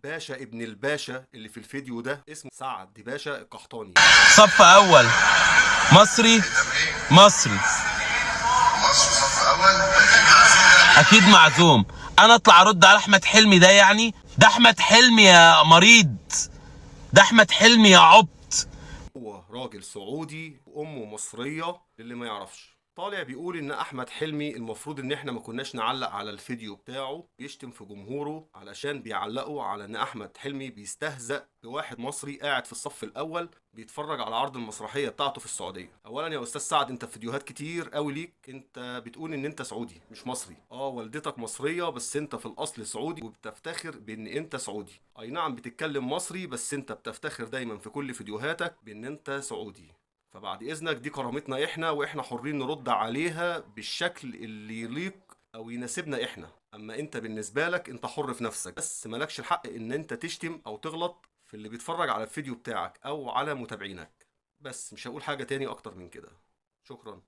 الباشا ابن الباشا اللي في الفيديو ده اسمه سعد باشا القحطاني. صف اول مصري. مصري مصر صف اول. اكيد معزوم. انا اطلع ارد على احمد حلمي ده؟ يعني ده احمد حلمي يا مريض، ده احمد حلمي يا عبط. هو راجل سعودي وامه مصريه، للي ما يعرفش. طالع بيقول ان احمد حلمي المفروض ان احنا ما كناش نعلق على الفيديو بتاعه، بيشتم في جمهوره علشان بيعلقوا على ان احمد حلمي بيستهزأ بواحد مصري قاعد في الصف الاول بيتفرج على عرض المسرحيه بتاعته في السعوديه. اولا يا استاذ سعد، انت في فيديوهات كتير قوي ليك انت بتقول ان انت سعودي مش مصري. والدتك مصريه بس انت في الاصل سعودي وبتفتخر بان انت سعودي. اي نعم بتتكلم مصري بس انت بتفتخر دايما في كل فيديوهاتك بان انت سعودي. فبعد اذنك دي كرامتنا احنا، واحنا حرين نرد عليها بالشكل اللي يليق او يناسبنا احنا. اما انت بالنسبه لك انت حر في نفسك، بس مالكش الحق ان انت تشتم او تغلط في اللي بيتفرج على الفيديو بتاعك او على متابعينك. بس مش هقول حاجه تاني اكتر من كده. شكرا.